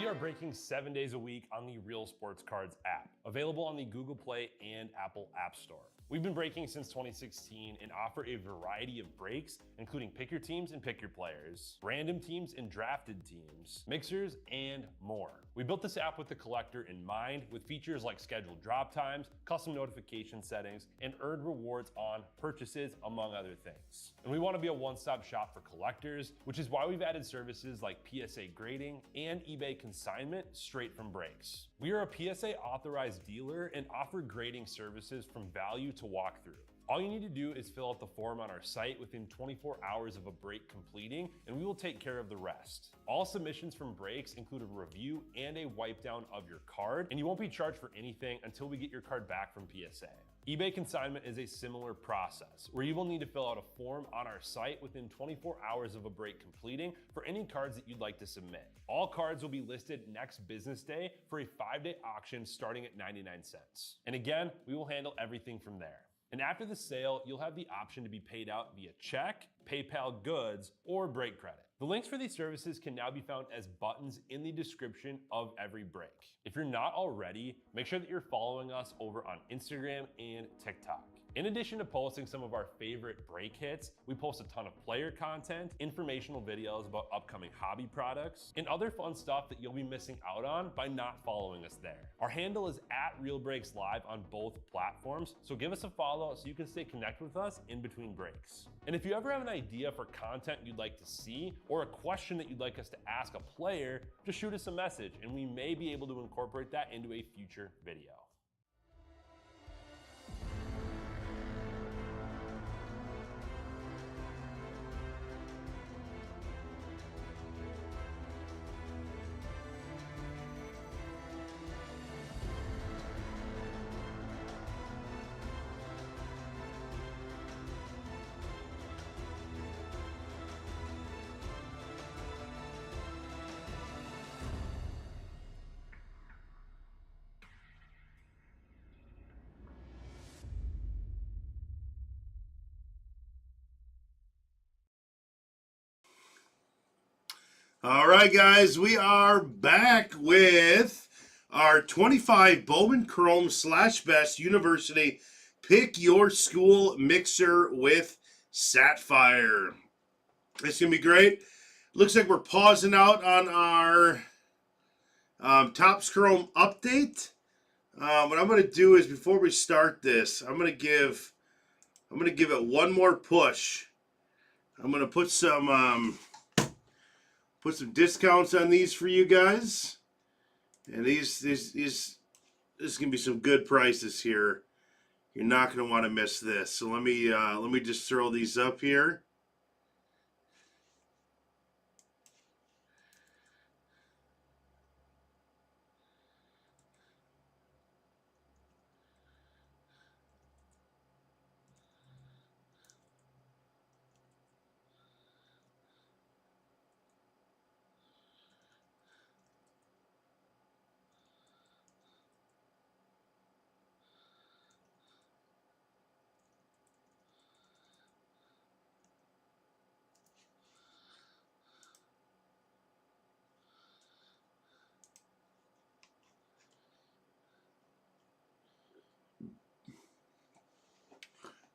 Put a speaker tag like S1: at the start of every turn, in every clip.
S1: We are breaking 7 days a week on the Real Sports Cards app, available on the Google Play and Apple App Store. We've been breaking since 2016 and offer a variety of breaks, including pick your teams and pick your players, random teams and drafted teams, mixers, and more. We built this app with the collector in mind, with features like scheduled drop times, custom notification settings, and earned rewards on purchases, among other things. And we want to be a one-stop shop for collectors, which is why we've added services like PSA grading and eBay consignment straight from breaks. We are a PSA authorized dealer and offer grading services from value to walkthrough. All you need to do is fill out the form on our site within 24 hours of a break completing, and we will take care of the rest. All submissions from breaks include a review and a wipe down of your card, and you won't be charged for anything until we get your card back from PSA. eBay consignment is a similar process, where you will need to fill out a form on our site within 24 hours of a break completing for any cards that you'd like to submit. All cards will be listed next business day for a 5-day auction starting at 99 cents. And again, we will handle everything from there. And after the sale, you'll have the option to be paid out via check, PayPal goods, or break credit. The links for these services can now be found as buttons in the description of every break. If you're not already, make sure that you're following us over on Instagram and TikTok. In addition to posting some of our favorite break hits, we post a ton of player content, informational videos about upcoming hobby products, and other fun stuff that you'll be missing out on by not following us there. Our handle is @RealBreaksLive on both platforms, so give us a follow so you can stay connected with us in between breaks. And if you ever have an idea for content you'd like to see, or a question that you'd like us to ask a player, just shoot us a message and we may be able to incorporate that into a future video.
S2: All right, guys, we are back with our 25 Bowman Chrome / Best University Pick Your School Mixer with SAPPHIRE. It's going to be great. Looks like we're pausing out on our Topps Chrome update. What I'm going to do is, before we start this, I'm going to give it one more push. I'm going to put some discounts on these for you guys, and these is gonna be some good prices here. You're not gonna want to miss this. So let me just throw these up here.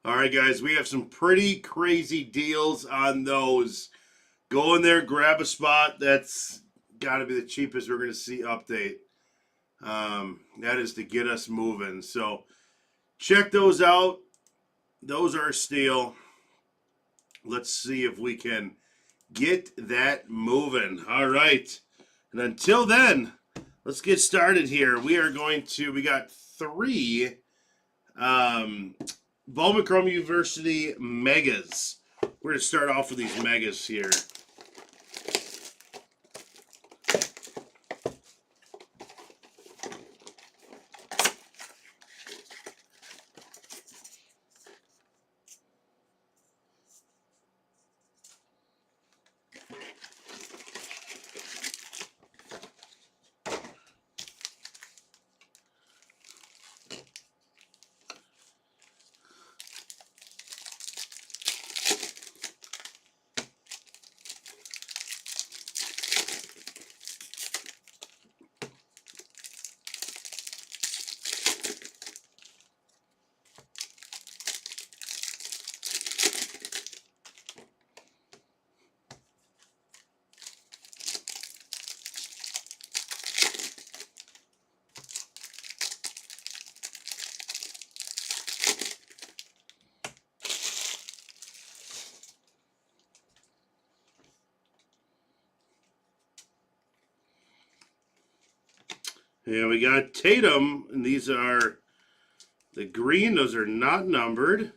S2: All right, guys, we have some pretty crazy deals on those. Go in there, grab a spot. That's got to be the cheapest we're going to see update. That is to get us moving. So check those out. Those are a steal. Let's see if we can get that moving. All right. And until then, let's get started here. We got 3 Bowman Chrome University Megas. We're going to start off with these Megas here. And we got Tatum, and these are the green. Those are not numbered.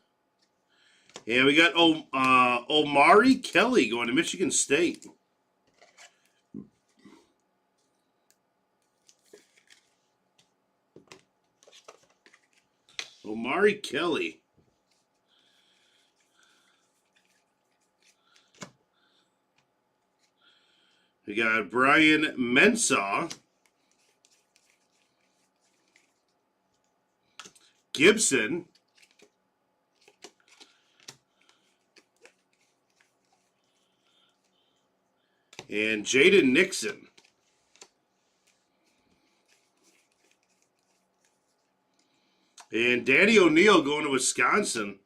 S2: And we got Omari Kelly going to Michigan State. Omari Kelly. We got Brian Mensah. Gibson. And Jaden Nixon. And Danny O'Neal going to Wisconsin.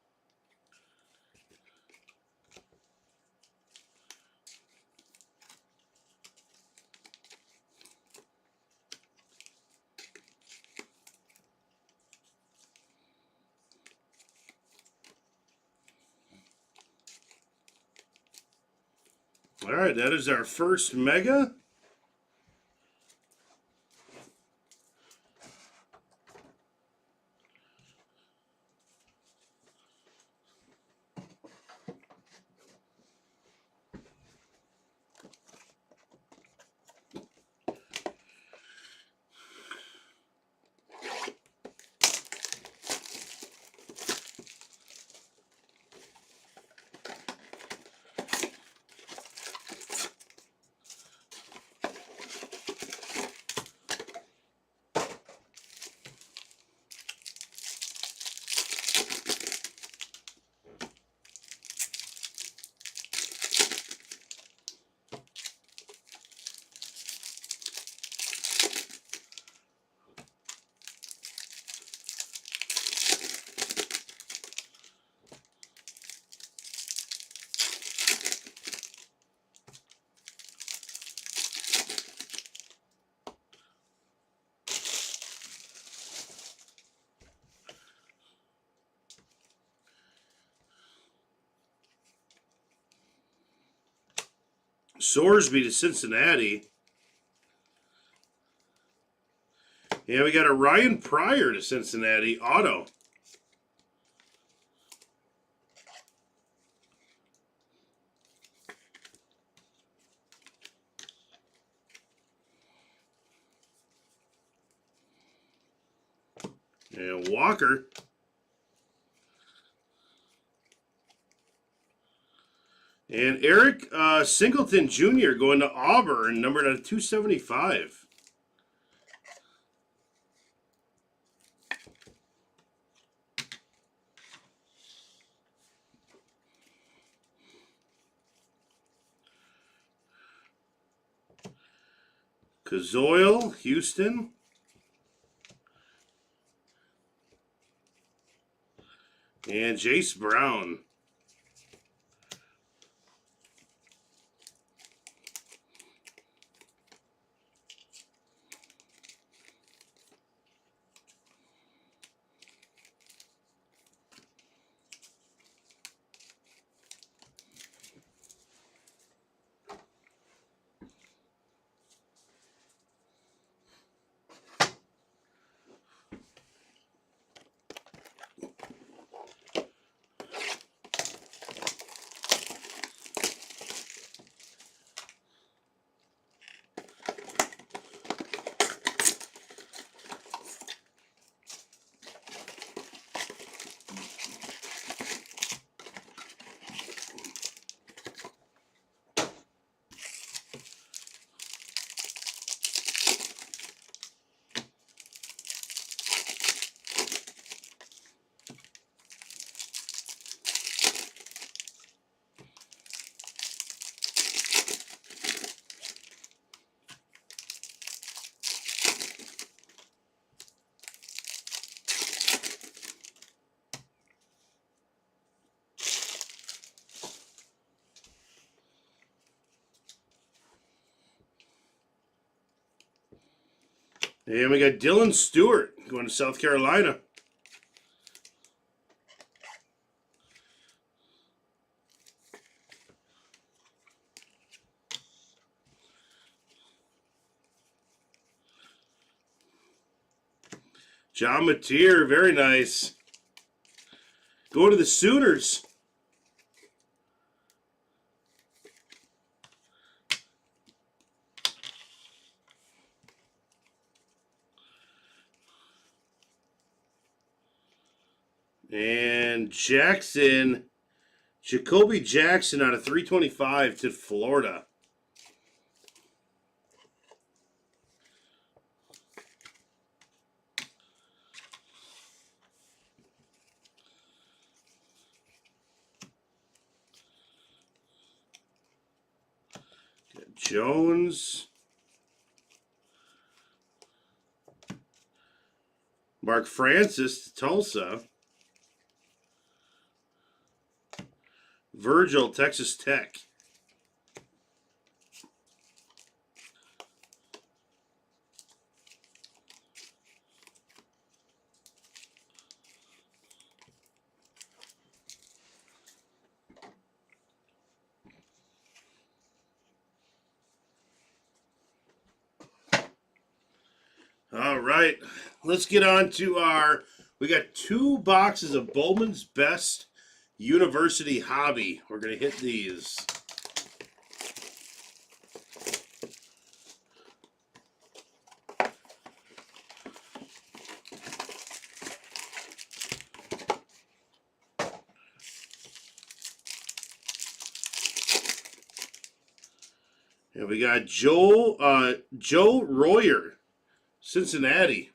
S2: All right, that is our first Mega. Sorsby to Cincinnati. And we got a Ryan Pryor to Cincinnati auto. And Walker. And Eric Singleton Jr. going to Auburn, numbered at 275. Kazoil, Houston. And Jace Brown. And we got Dylan Stewart going to South Carolina. John Mateer, very nice. Going to the Sooners. And Jackson, Jacoby Jackson out of 325 to Florida. Jones. Mark Francis to Tulsa. Virgil, Texas Tech. All right, let's get on to we got 2 boxes of Bowman's Best University Hobby. We're going to hit these. And we got Joe Royer, Cincinnati.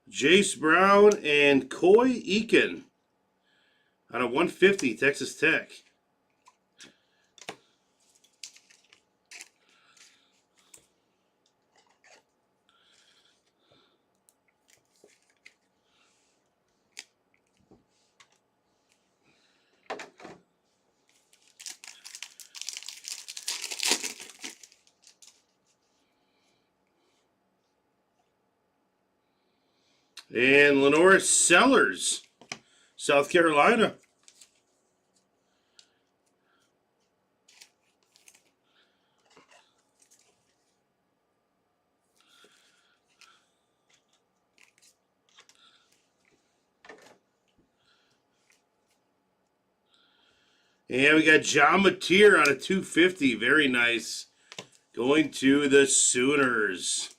S2: Jace Brown and Coy Eakin out of 150, Texas Tech. And Lenora Sellers, South Carolina. And we got John Mateer out of 250. Very nice. Going to the Sooners.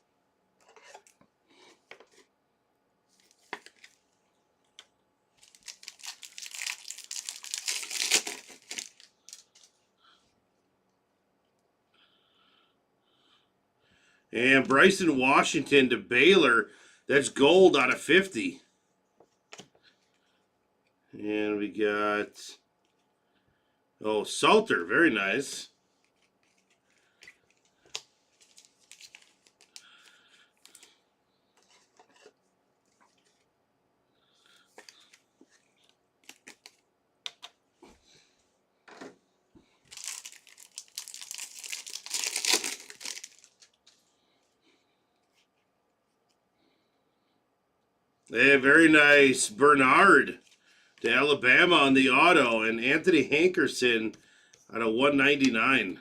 S2: And Bryson Washington to Baylor. That's gold out of 50. And we got, Salter. Very nice. And very nice. Bernard to Alabama on the auto. And Anthony Hankerson out of 199.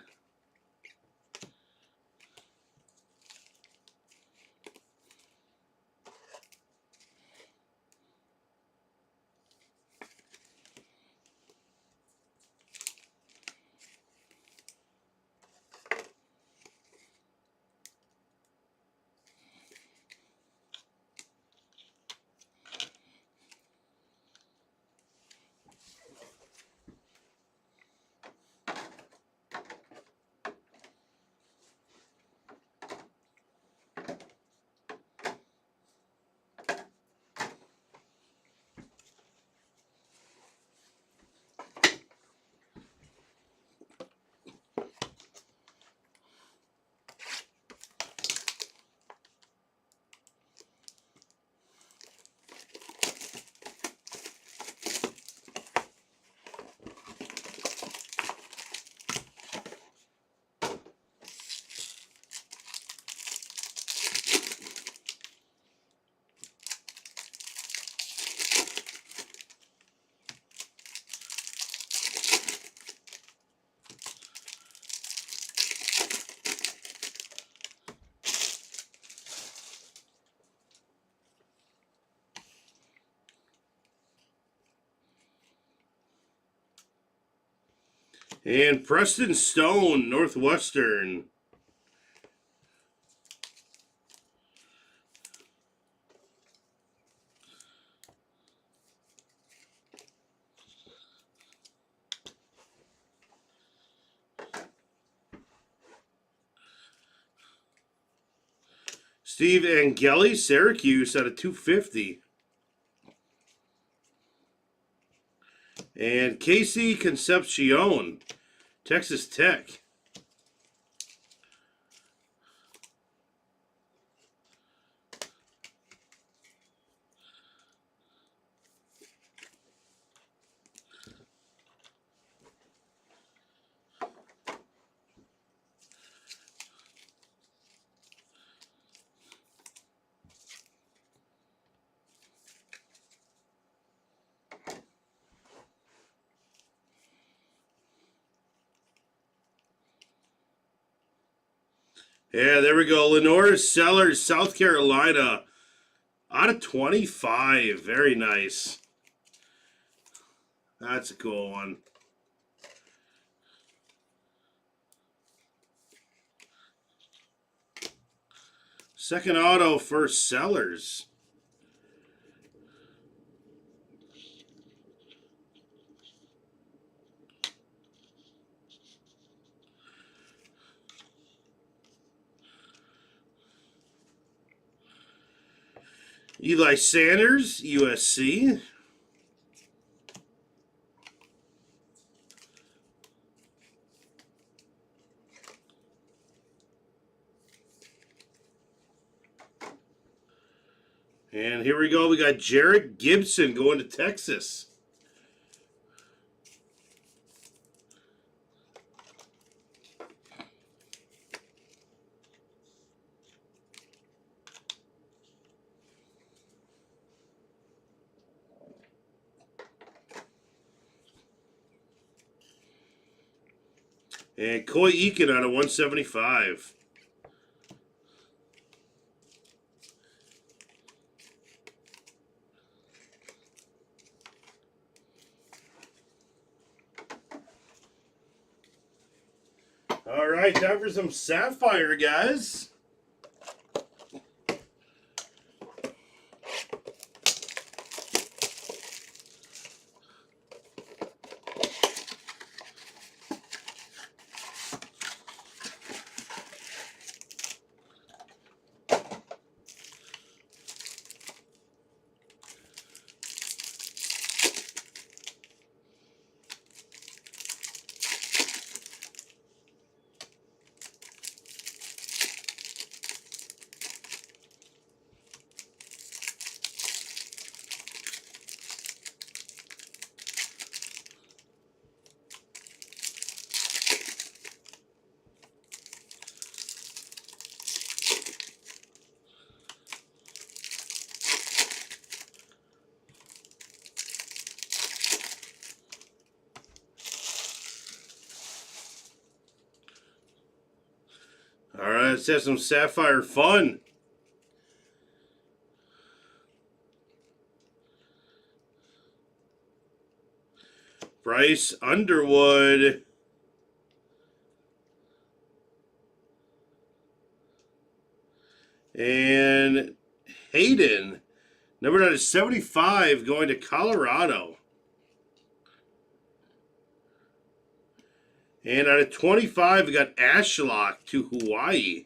S2: And Preston Stone, Northwestern. Steve Angeli, Syracuse at a 250. And Casey Concepcion, Texas Tech. Yeah, there we go. Lenore Sellers, South Carolina. Out of 25. Very nice. That's a cool one. Second auto for Sellers. Eli Sanders, USC. And here we go. We got Jarrett Gibson going to Texas. And Coy Eakin out of 175. All right, time for some Sapphire, guys. All right, let's have some Sapphire fun. Bryce Underwood. And Hayden. Number 975 going to Colorado. And out of 25, we got Ashlock to Hawaii.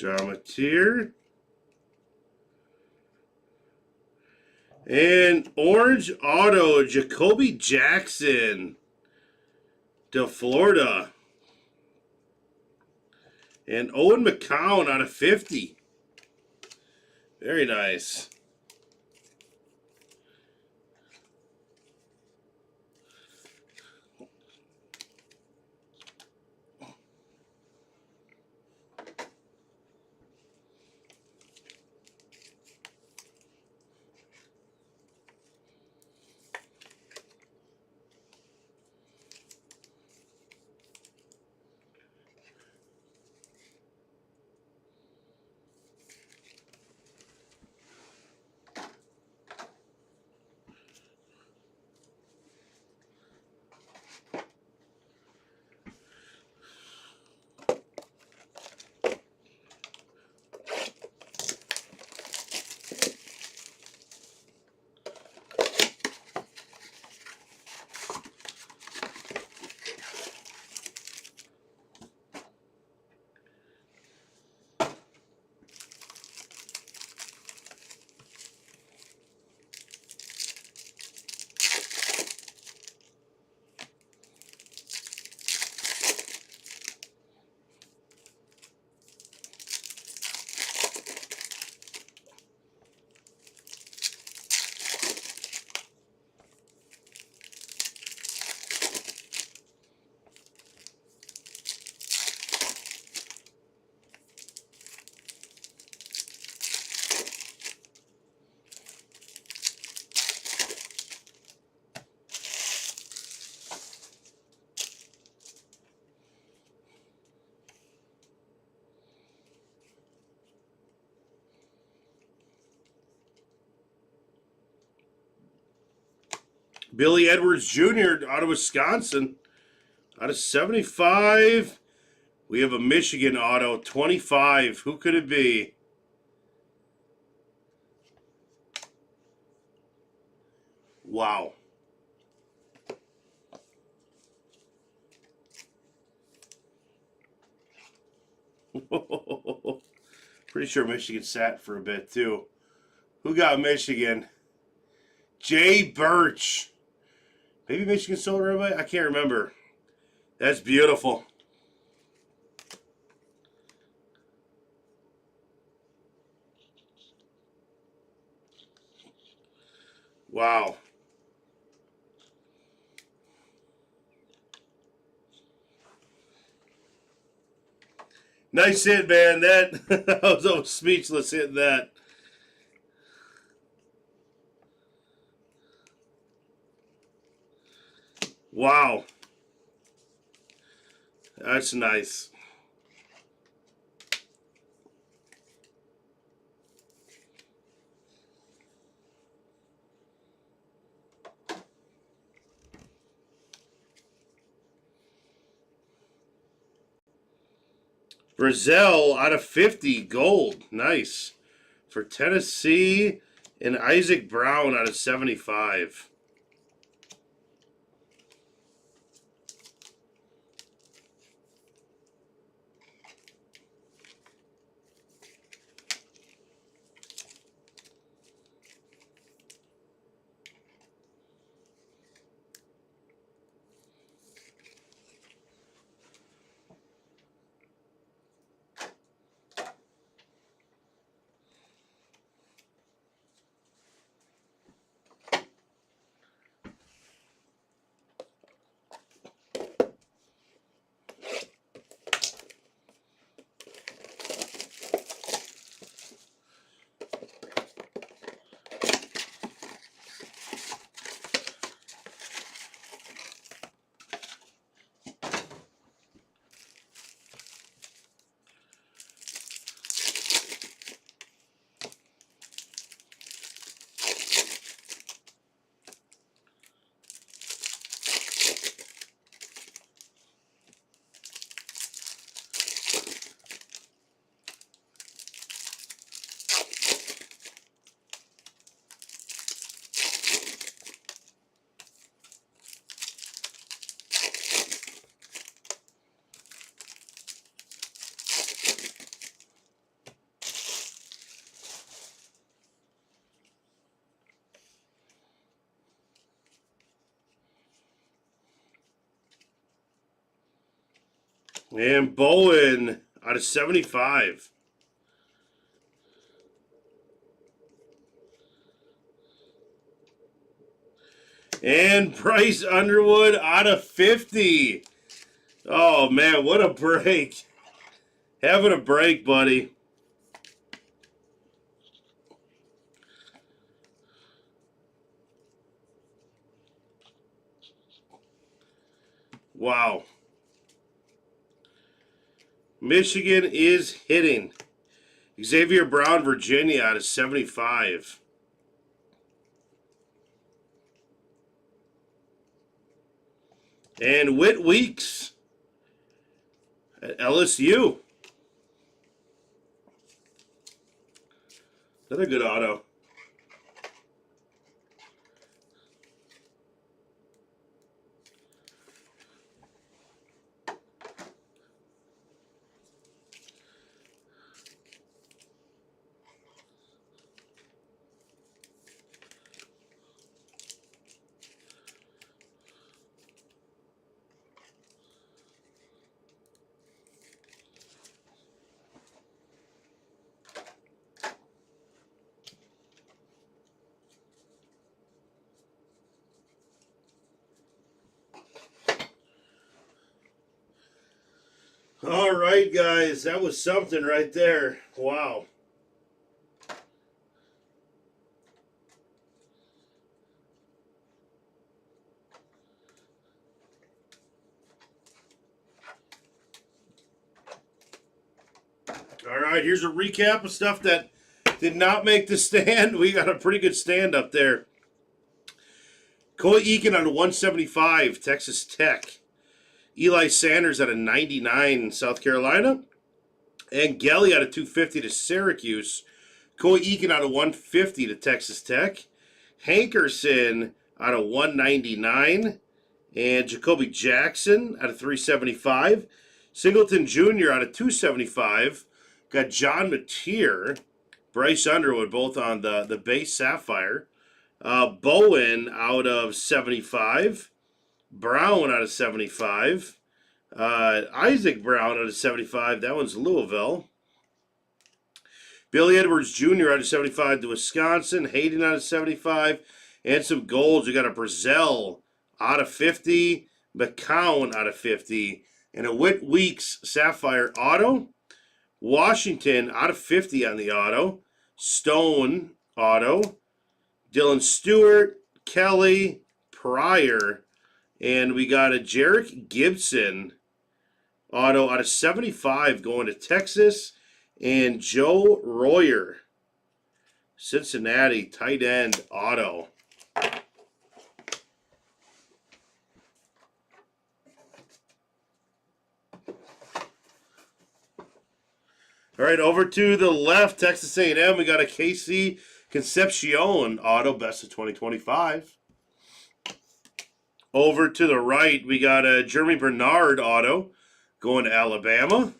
S2: Jarmatier. And orange auto, Jacoby Jackson to Florida. And Owen McCown out of 50. Very nice. Billy Edwards Jr. out of Wisconsin. Out of 75. We have a Michigan auto, 25. Who could it be? Wow. Pretty sure Michigan sat for a bit, too. Who got Michigan? Jay Birch. Maybe Michigan stole it, right? I can't remember. That's beautiful. Wow. Nice hit, man. That I was almost speechless hitting that. Wow. That's nice. Brazil out of 50, gold. Nice. For Tennessee, and Isaac Brown out of 75. And Bowen out of 75. And Bryce Underwood out of 50. Oh, man, what a break. Having a break, buddy. Wow. Michigan is hitting. Xavier Brown, Virginia out of 75. And Whit Weeks at LSU. Another good auto. All right, guys, that was something right there. Wow. All right, here's a recap of stuff that did not make the stand. We got a pretty good stand up there. Coy Eakin on 175, Texas Tech. Eli Sanders at a 99, South Carolina. And Gelly out of 250 to Syracuse. Coy Eakin out of 150 to Texas Tech. Hankerson out of 199. And Jacoby Jackson out of 375. Singleton Jr. out of 275. Got John Mateer, Bryce Underwood, both on the base Sapphire. Bowen out of 75. Brown out of 75. Isaac Brown out of 75. That one's Louisville. Billy Edwards Jr. out of 75 to Wisconsin. Hayden out of 75. And some golds. We got a Brazil out of 50. McCown out of 50. And a Whit Weeks Sapphire auto. Washington out of 50 on the auto. Stone auto. Dylan Stewart, Kelly, Pryor, and we got a Jarek Gibson auto out of 75 going to Texas, and Joe Royer, Cincinnati tight end auto. All right, over to the left, Texas A&M, we got a KC Concepcion auto, best of 2025. Over to the right, we got a Jeremy Bernard auto going to Alabama.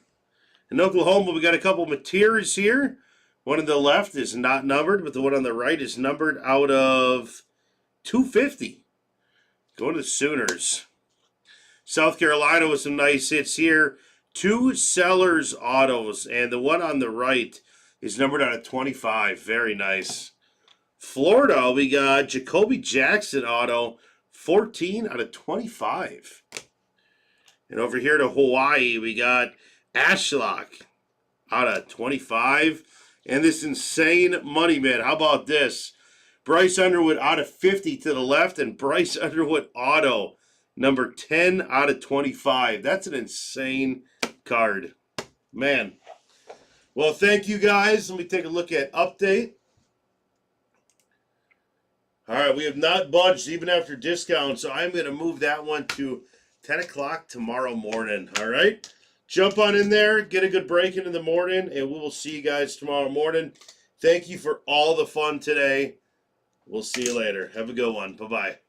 S2: In Oklahoma, we got a couple Mateers here. One on the left is not numbered, but the one on the right is numbered out of 250. Going to the Sooners. South Carolina with some nice hits here. 2 Sellers autos, and the one on the right is numbered out of 25. Very nice. Florida, we got Jacoby Jackson auto, 14 out of 25. And over here to Hawaii, we got Ashlock out of 25. And this insane money man. How about this? Bryce Underwood out of 50 to the left, and Bryce Underwood auto, number 10 out of 25. That's an insane card. Man. Well, thank you guys. Let me take a look at update. All right, we have not budged even after discount, so I'm going to move that one to 10 o'clock tomorrow morning. All right? Jump on in there, get a good break in the morning, and we will see you guys tomorrow morning. Thank you for all the fun today. We'll see you later. Have a good one. Bye-bye.